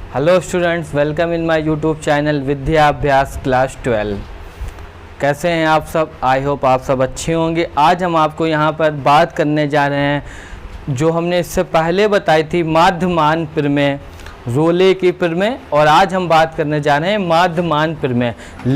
Hello students, welcome in my YouTube channel Vidyabhyas class 12। कैसे हैं आप सब? आई होप आप सब अच्छे होंगे। आज हम आपको यहाँ पर बात करने जा रहे हैं जो हमने इससे पहले बताई थी माध्यमान प्रमेय, रोले की प्रमेय, और आज हम बात करने जा रहे हैं माध्यमान प्रमेय।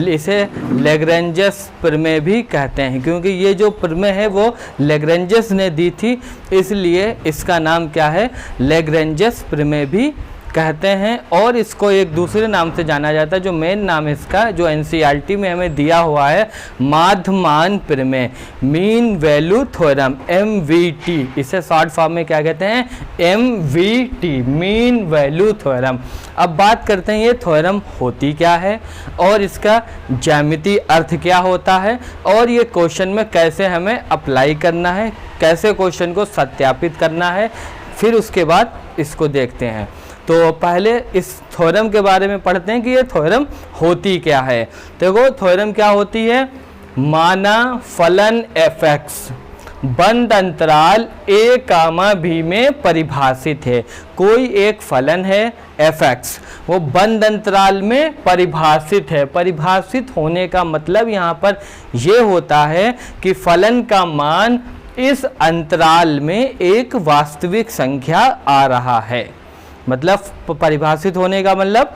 इसे लैग्रेंजस प्रमेय भी कहते हैं क्योंकि ये जो प्रमेय है वो लैग्रेंजस ने दी थी, इसलिए इसका नाम क्या है, लैग्रेंजस प्रमेय भी कहते हैं। और इसको एक दूसरे नाम से जाना जाता है, जो मेन नाम है इसका, जो एनसीईआरटी में हमें दिया हुआ है, माध्यमान प्रमेय, मीन वैल्यू थ्योरम, MVT। इसे शॉर्ट फॉर्म में क्या कहते हैं, MVT, मीन वैल्यू थ्योरम। अब बात करते हैं ये थ्योरम होती क्या है और इसका ज्यामितीय अर्थ क्या होता है, और ये क्वेश्चन में कैसे हमें अप्लाई करना है, कैसे क्वेश्चन को सत्यापित करना है, फिर उसके बाद इसको देखते हैं। तो पहले इस थ्योरम के बारे में पढ़ते हैं कि ये थ्योरम होती क्या है। देखो थ्योरम क्या होती है, माना फलन fx बंद अंतराल a, b में परिभाषित है। कोई एक फलन है fx, वो बंद अंतराल में परिभाषित है। परिभाषित होने का मतलब यहाँ पर ये होता है कि फलन का मान इस अंतराल में एक वास्तविक संख्या आ रहा है। मतलब परिभाषित होने का मतलब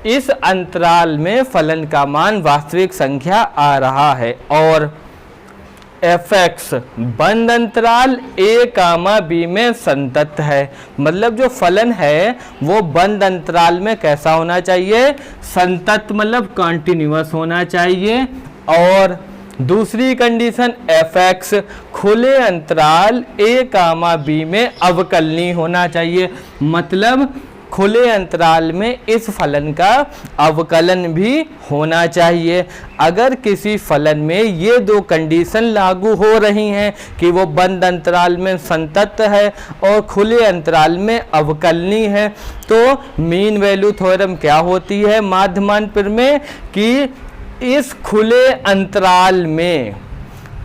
इस अंतराल में फलन का मान वास्तविक संख्या आ रहा है। और fx बंद अंतराल a, b में संतत है। मतलब जो फलन है वो बंद अंतराल में कैसा होना चाहिए, संतत, मतलब कॉन्टिन्यूअस होना चाहिए। और दूसरी कंडीशन fx खुले अंतराल a, b में अवकलनीय होना चाहिए। मतलब खुले अंतराल में इस फलन का अवकलन भी होना चाहिए। अगर किसी फलन में ये दो कंडीशन लागू हो रही हैं कि वो बंद अंतराल में संतत है और खुले अंतराल में अवकलनीय है, तो मीन वैल्यू थ्योरम क्या होती है माध्यमान प्रमेय, कि इस खुले अंतराल में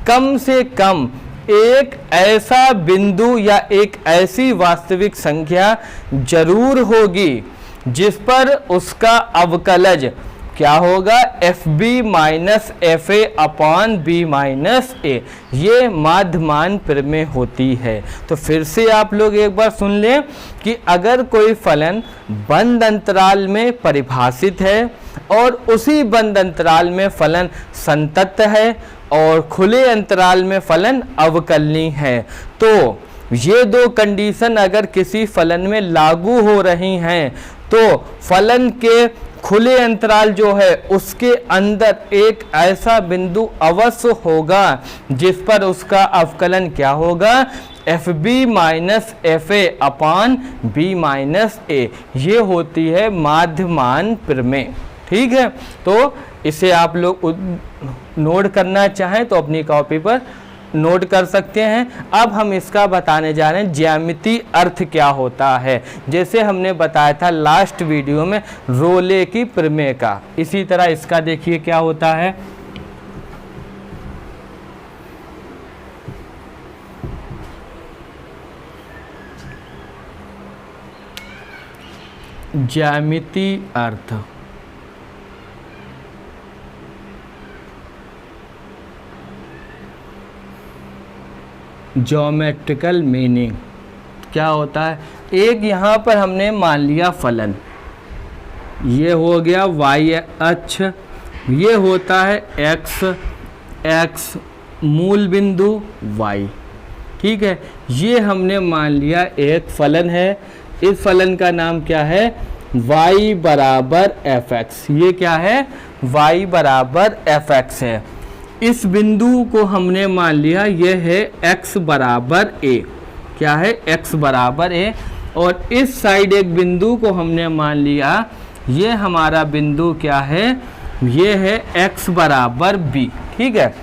कम से कम एक ऐसा बिंदु या एक ऐसी वास्तविक संख्या जरूर होगी जिस पर उसका अवकलज क्या होगा, FB minus FA upon B minus A। ये माध्यमान प्रमेय होती है। तो फिर से आप लोग एक बार सुन लें कि अगर कोई फलन बंद अंतराल में परिभाषित है और उसी बंद अंतराल में फलन संतत है और खुले अंतराल में फलन अवकलनीय है, तो ये दो कंडीशन अगर किसी फलन में लागू हो रही हैं तो फलन के खुले अंतराल जो है उसके अंदर एक ऐसा बिंदु अवश्य होगा जिस पर उसका अवकलन क्या होगा, FB minus FA upon B minus A। ये होती है माध्यमान प्रमेय। ठीक है, तो इसे आप लोग नोट करना चाहें तो अपनी कॉपी पर नोट कर सकते हैं। अब हम इसका बताने जा रहे हैं ज्यामितीय अर्थ क्या होता है, जैसे हमने बताया था लास्ट वीडियो में रोले की प्रमेय का। इसी तरह इसका देखिए क्या होता है। ज्यामितीय अर्थ, ज्योमेट्रिकल मीनिंग क्या होता है। एक यहाँ पर हमने मान लिया फलन, ये हो गया y अक्ष, ये होता है x मूल बिंदु y। ठीक है, ये हमने मान लिया एक फलन है। इस फलन का नाम क्या है, y बराबर fx। ये क्या है, y बराबर fx है। इस बिंदु को हमने मान लिया ये है x बराबर a। क्या है, x बराबर a। और इस साइड एक बिंदु को हमने मान लिया, ये हमारा बिंदु क्या है, ये है x बराबर b। ठीक है,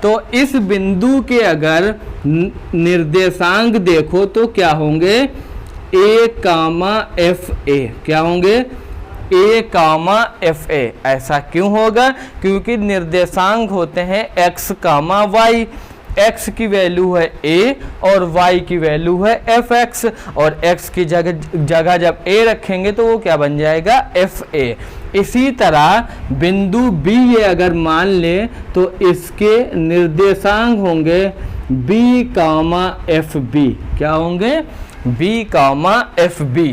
तो इस बिंदु के अगर निर्देशांक देखो तो क्या होंगे, a, fa। क्या होंगे, a, fa। ऐसा क्यों होगा, क्योंकि निर्देशांक होते हैं x, y। x की वैल्यू है a और y की वैल्यू है fx, और x की जगह जब a रखेंगे तो वो क्या बन जाएगा fa। इसी तरह बिंदु B ये अगर मान ले तो इसके निर्देशांक होंगे b, fb। क्या होंगे? b, fb।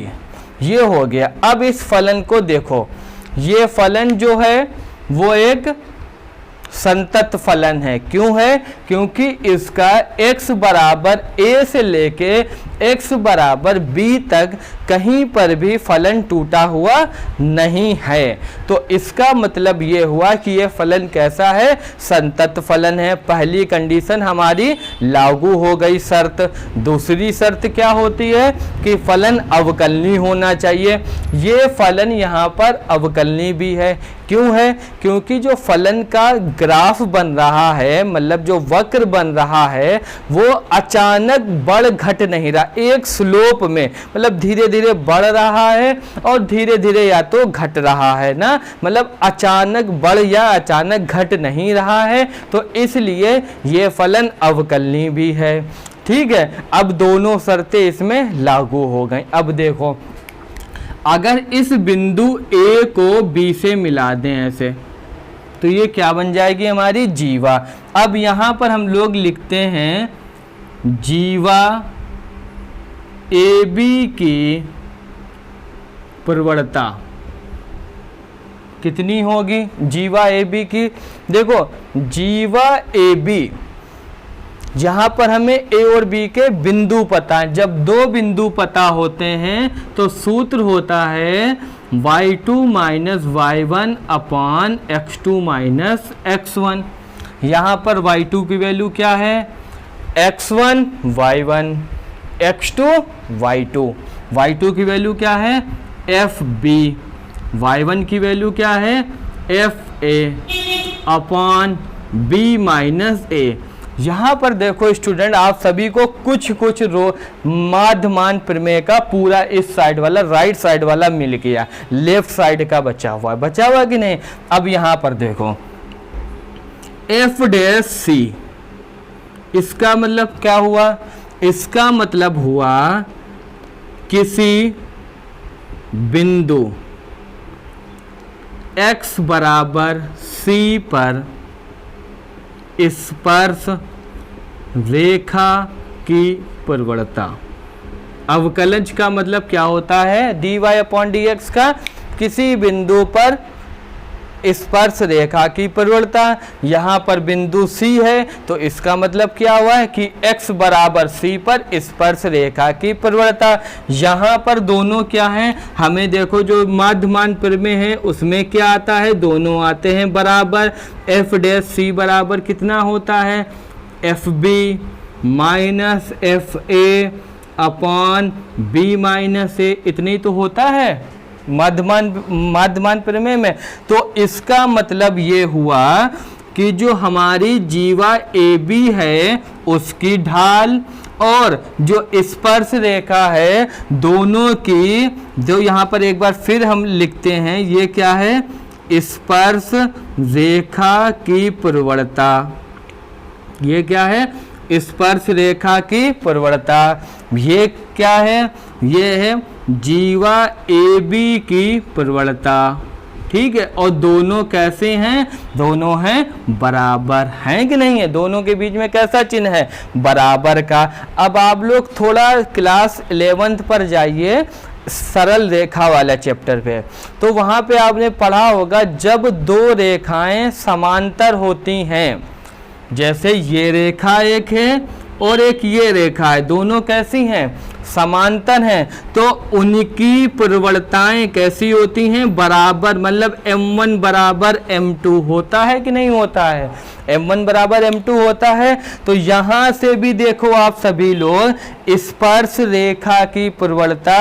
ये हो गया। अब इस फलन को देखो, ये फलन जो है वो एक संतत फलन है। क्यों है? क्योंकि इसका x बराबर a से लेके x बराबर b तक कहीं पर भी फलन टूटा हुआ नहीं है। तो इसका मतलब ये हुआ कि ये फलन कैसा है? संतत फलन है। पहली कंडीशन हमारी लागू हो गई शर्त। दूसरी शर्त क्या होती है कि फलन अवकलनीय होना चाहिए। ये फलन यहाँ पर अवकलनीय भी है। क्यों है? क्योंकि जो फलन का ग्राफ बन रहा है, मतलब जो वक्र बन रहा है, वो अचानक बढ़ घट नहीं रहा, एक स्लोप में, मतलब धीरे धीरे बढ़ रहा है और धीरे धीरे या तो घट रहा है ना, मतलब अचानक बढ़ या अचानक घट नहीं रहा है। तो इसलिए ये फलन अवकलनीय भी है। ठीक है, अब दोनों शर्तें इसमें लागू हो गई। अब देखो, अगर इस बिंदु A को B से मिला दें ऐसे, तो ये क्या बन जाएगी? हमारी जीवा। अब यहाँ पर हम लोग लिखते हैं जीवा AB की प्रवणता कितनी होगी? जीवा AB की, देखो जीवा AB, जहाँ पर हमें A और B के बिंदु पता है। जब दो बिंदु पता होते हैं तो सूत्र होता है y2 माइनस y1 अपान x2 माइनस x1। यहाँ पर y2 की वैल्यू क्या है? x1 y1, x2 y2। y2 की वैल्यू क्या है? fb। y1 की वैल्यू क्या है? fa upon b minus a। यहाँ पर देखो स्टूडेंट, आप सभी को कुछ कुछ माध्यमान प्रमेय का पूरा इस साइड वाला, राइट साइड वाला मिल गया, लेफ्ट साइड का बचा हुआ है। बचा हुआ कि नहीं? अब यहाँ पर देखो एफ डैश सी, इसका मतलब क्या हुआ? इसका मतलब हुआ किसी बिंदु x बराबर c पर स्पर्श रेखा की प्रवणता। अवकलज का मतलब क्या होता है? dy अपॉन dx का किसी बिंदु पर स्पर्श रेखा की प्रवणता। यहाँ पर बिंदु C है तो इसका मतलब क्या हुआ है कि x बराबर C पर स्पर्श रेखा की प्रवणता। यहाँ पर दोनों क्या हैं? हमें देखो जो माध्यमान प्रमेय है उसमें क्या आता है? दोनों आते हैं बराबर। f डैश C बराबर कितना होता है? fb minus fa upon b minus a, इतनी तो होता है माध्यमान प्रमेय में। तो इसका मतलब ये हुआ कि जो हमारी जीवा AB है उसकी ढाल और जो स्पर्श रेखा है, दोनों की, जो यहाँ पर एक बार फिर हम लिखते हैं, ये क्या है? स्पर्श रेखा की प्रवणता। ये क्या है? स्पर्श रेखा की प्रवणता। ये क्या है? ये है जीवा AB की प्रवणता। ठीक है, और दोनों कैसे हैं? दोनों हैं बराबर, हैं कि नहीं है? दोनों के बीच में कैसा चिन्ह है? बराबर का। अब आप लोग थोड़ा क्लास 11th पर जाइए, सरल रेखा वाला चैप्टर पे, तो वहाँ पे आपने पढ़ा होगा जब दो रेखाएं समांतर होती हैं, जैसे ये रेखा एक है और एक ये रेखा है, दोनों कैसी हैं? समांतर हैं, तो उनकी प्रवणताएं कैसी होती हैं? बराबर। मतलब m1 बराबर m2 होता है कि नहीं होता है? m1 बराबर m2 होता है। तो यहाँ से भी देखो आप सभी लोग, स्पर्श रेखा की प्रवणता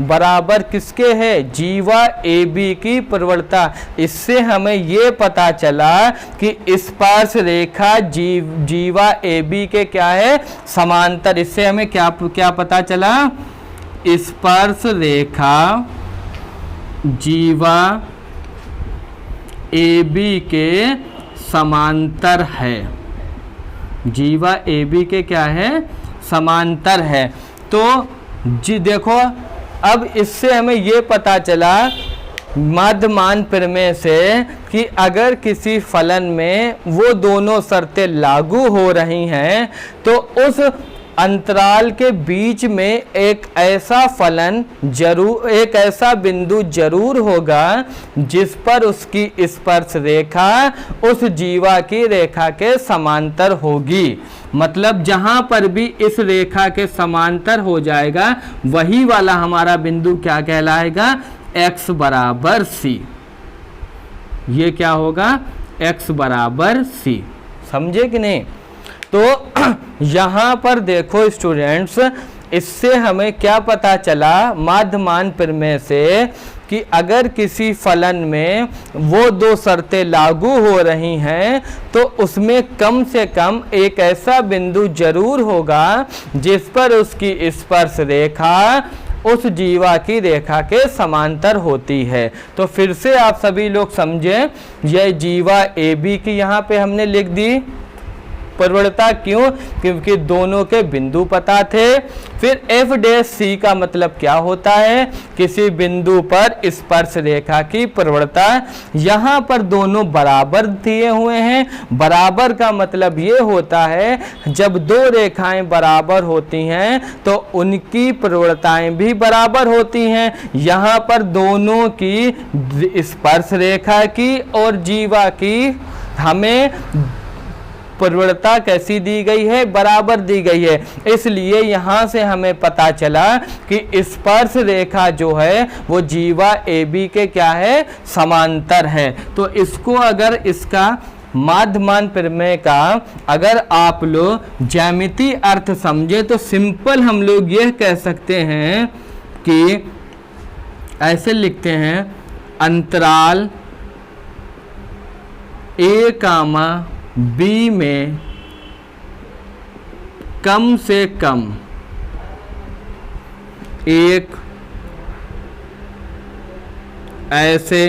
बराबर किसके है? जीवा AB की प्रवणता। इससे हमें ये पता चला कि स्पर्श रेखा जीवा AB के क्या है? समांतर। इससे हमें क्या पता चला? स्पर्श रेखा जीवा AB के समांतर है। जीवा ए बी के क्या है, समांतर है। तो जी देखो, अब इससे हमें ये पता चला मध्यमान प्रमेय से कि अगर किसी फलन में वो दोनों शर्तें लागू हो रही हैं तो उस अंतराल के बीच में एक ऐसा फलन जरूर, एक ऐसा बिंदु जरूर होगा जिस पर उसकी स्पर्श रेखा उस जीवा की रेखा के समांतर होगी। मतलब जहां पर भी इस रेखा के समांतर हो जाएगा वही वाला हमारा बिंदु क्या कहलाएगा, x बराबर c। ये क्या होगा, x बराबर c। समझे कि नहीं? तो यहाँ पर देखो स्टूडेंट्स, इससे हमें क्या पता चला मध्यमान प्रमेय से कि अगर किसी फलन में वो दो शर्तें लागू हो रही हैं तो उसमें कम से कम एक ऐसा बिंदु जरूर होगा जिस पर उसकी स्पर्श रेखा उस जीवा की रेखा के समांतर होती है। तो फिर से आप सभी लोग समझें, यह जीवा ए बी की यहाँ पे हमने लिख दी प्रवणता, क्यों? क्योंकि दोनों के बिंदु पता थे। फिर एफ डैश सी का मतलब क्या होता है, किसी बिंदु पर स्पर्श रेखा की प्रवणता। यहाँ पर दोनों बराबर दिए हुए हैं। बराबर का मतलब ये होता है जब दो रेखाएं बराबर होती हैं तो उनकी प्रवणताएं भी बराबर होती हैं। यहाँ पर दोनों की स्पर्श रेखा की और जीवा की हमें प्रवणता कैसी दी गई है, बराबर दी गई है। इसलिए यहाँ से हमें पता चला कि स्पर्श रेखा जो है वो जीवा ए बी के क्या है, समांतर है। तो इसको अगर इसका मध्यमान प्रमेय का अगर आप लोग ज्यामितीय अर्थ समझे तो सिंपल हम लोग यह कह सकते हैं कि ऐसे लिखते हैं, अंतराल ए कामा बी में कम से कम एक ऐसे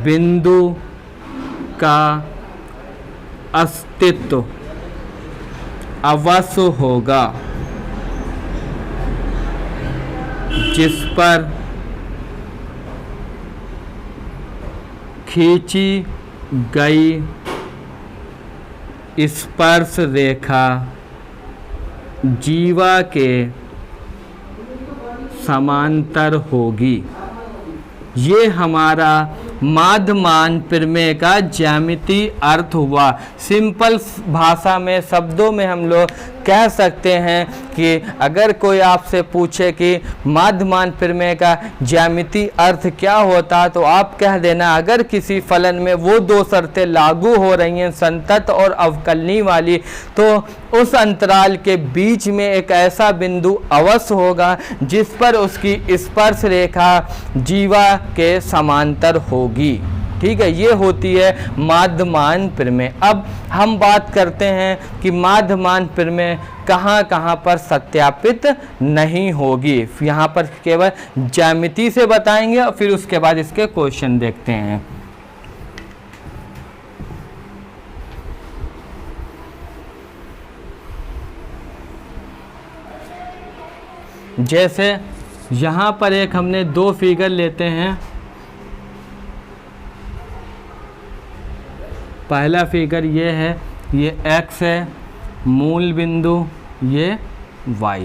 बिंदु का अस्तित्व अवश्य होगा जिस पर खींची गई स्पर्श रेखा जीवा के समांतर होगी। ये हमारा मध्यमान प्रमेय का ज्यामितीय अर्थ हुआ। सिंपल भाषा में, शब्दों में हम लोग कह सकते हैं कि अगर कोई आपसे पूछे कि मध्यमान प्रमेय का ज्यामितीय अर्थ क्या होता, तो आप कह देना अगर किसी फलन में वो दो शर्तें लागू हो रही हैं संतत और अवकलनीय वाली, तो उस अंतराल के बीच में एक ऐसा बिंदु अवश्य होगा जिस पर उसकी स्पर्श रेखा जीवा के समांतर होगी। ठीक है, ये होती है मध्यमान प्रमेय। अब हम बात करते हैं कि मध्यमान प्रमेय कहाँ कहाँ पर सत्यापित नहीं होगी। यहाँ पर केवल ज्यामिति से बताएंगे और फिर उसके बाद इसके क्वेश्चन देखते हैं। जैसे यहाँ पर एक हमने दो फिगर लेते हैं। पहला फिगर ये है, ये x है मूल बिंदु, ये y,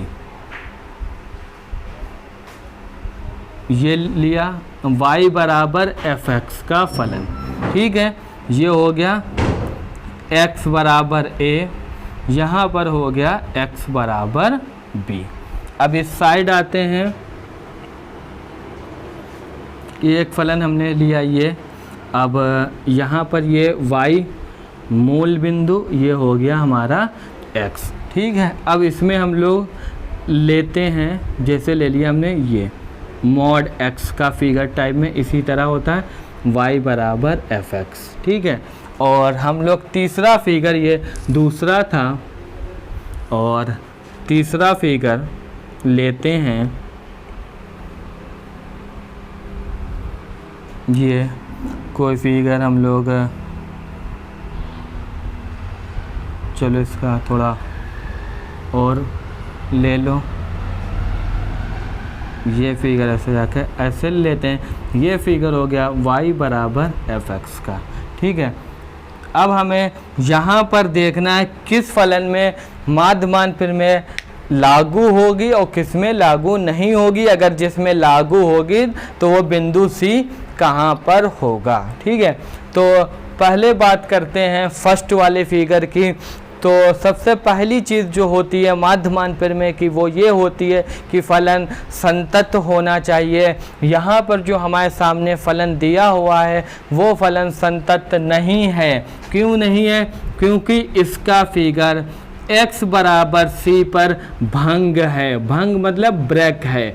ये लिया y बराबर fx का फलन। ठीक है, ये हो गया x बराबर a, यहाँ पर हो गया x बराबर b। अब इस साइड आते हैं, एक फलन हमने लिया ये। अब यहाँ पर ये y मूल बिंदु, ये हो गया हमारा x। ठीक है, अब इसमें हम लोग लेते हैं, जैसे ले लिया हमने ये मॉड x का फिगर टाइप में इसी तरह होता है y बराबर fx। ठीक है, और हम लोग तीसरा फिगर, ये दूसरा था, और तीसरा फिगर लेते हैं, ये कोई फिगर हम लोग चलो इसका थोड़ा और ले लो, ये फिगर ऐसे जाके ऐसे लेते हैं। ये फिगर हो गया y बराबर fx का, ठीक है। अब हमें यहाँ पर देखना है किस फलन में माध्यमान प्रमेय लागू होगी और किस में लागू नहीं होगी। अगर जिसमें लागू होगी तो वो बिंदु C कहाँ पर होगा, ठीक है। तो पहले बात करते हैं फर्स्ट वाले फिगर की। तो सबसे पहली चीज़ जो होती है माध्यमान प्रमेय की वो ये होती है कि फलन संतत होना चाहिए। यहाँ पर जो हमारे सामने फलन दिया हुआ है वो फलन संतत नहीं है। क्यों नहीं है? क्योंकि इसका फिगर x बराबर c पर भंग है। भंग मतलब ब्रेक है,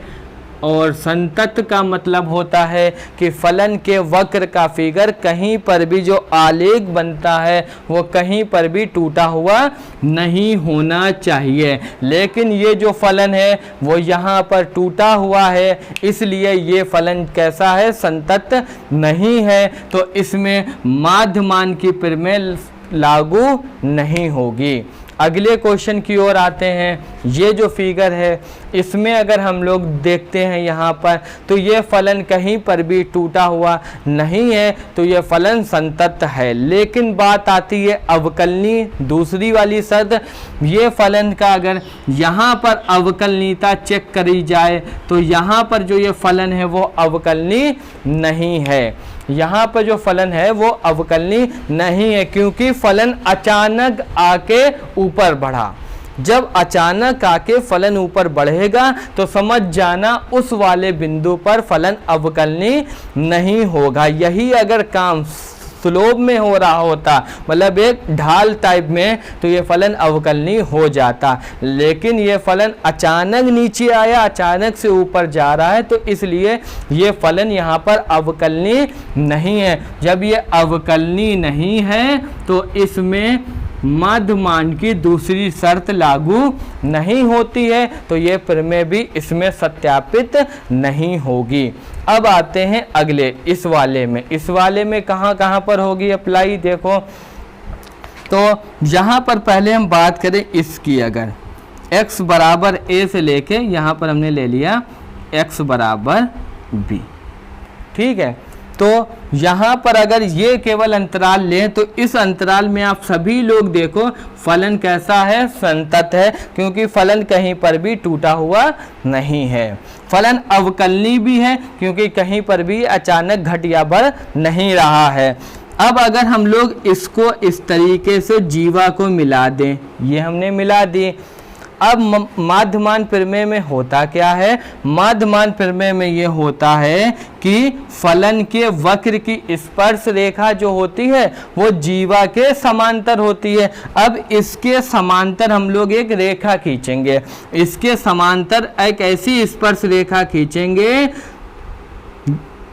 और संतत का मतलब होता है कि फलन के वक्र का फिगर कहीं पर भी जो आलेख बनता है वो कहीं पर भी टूटा हुआ नहीं होना चाहिए। लेकिन ये जो फलन है वो यहाँ पर टूटा हुआ है, इसलिए ये फलन कैसा है? संतत नहीं है। तो इसमें माध्यमान की प्रमेय लागू नहीं होगी। अगले क्वेश्चन की ओर आते हैं। ये जो फिगर है इसमें अगर हम लोग देखते हैं यहाँ पर तो ये फलन कहीं पर भी टूटा हुआ नहीं है, तो ये फलन संतत है। लेकिन बात आती है अवकलनी दूसरी वाली शर्त। ये फलन का अगर यहाँ पर अवकलनीयता चेक करी जाए तो यहाँ पर जो ये फलन है वो अवकलनीय नहीं है। यहाँ पर जो फलन है वो अवकलनीय नहीं है, क्योंकि फलन अचानक आके ऊपर बढ़ा। जब अचानक आके फलन ऊपर बढ़ेगा तो समझ जाना उस वाले बिंदु पर फलन अवकलनीय नहीं होगा। यही अगर काम स्लोप में हो रहा होता, मतलब एक ढाल टाइप में, तो ये फलन अवकलनीय हो जाता। लेकिन ये फलन अचानक नीचे आया, अचानक से ऊपर जा रहा है, तो इसलिए ये फलन यहाँ पर अवकलनीय नहीं है। जब ये अवकलनीय नहीं है तो इसमें माध्यमान की दूसरी शर्त लागू नहीं होती है, तो ये प्रमेय भी इसमें सत्यापित नहीं होगी। अब आते हैं अगले इस वाले में। इस वाले में कहाँ कहाँ पर होगी अप्लाई? देखो, तो यहाँ पर पहले हम बात करें इसकी। अगर x बराबर a से लेके यहाँ पर हमने ले लिया x बराबर b, ठीक है। तो यहाँ पर अगर ये केवल अंतराल लें तो इस अंतराल में आप सभी लोग देखो फलन कैसा है? संतत है, क्योंकि फलन कहीं पर भी टूटा हुआ नहीं है। फलन अवकलनीय भी है, क्योंकि कहीं पर भी अचानक घट या बढ़ नहीं रहा है। अब अगर हम लोग इसको इस तरीके से जीवा को मिला दें, ये हमने मिला दी। अब माध्यमान प्रमेय में होता क्या है? माध्यमान प्रमेय में ये होता है कि फलन के वक्र की स्पर्श रेखा जो होती है वो जीवा के समांतर होती है। अब इसके समांतर हम लोग एक रेखा खींचेंगे, इसके समांतर एक ऐसी स्पर्श रेखा खींचेंगे,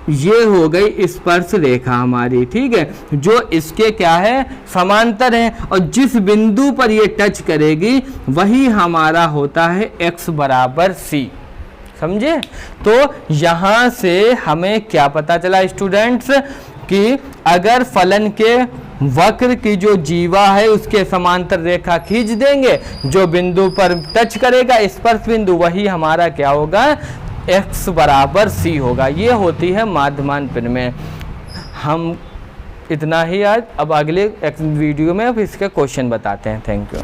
ये हो गई स्पर्श रेखा हमारी, ठीक है, जो इसके क्या है? समांतर है। और जिस बिंदु पर ये टच करेगी वही हमारा होता है x बराबर c। समझे? तो यहाँ से हमें क्या पता चला स्टूडेंट्स कि अगर फलन के वक्र की जो जीवा है उसके समांतर रेखा खींच देंगे, जो बिंदु पर टच करेगा स्पर्श बिंदु वही हमारा क्या होगा? x बराबर c होगा। ये होती है माध्यमान प्रमेय। हम इतना ही आज, अब अगले वीडियो में अब इसके क्वेश्चन बताते हैं। Thank you.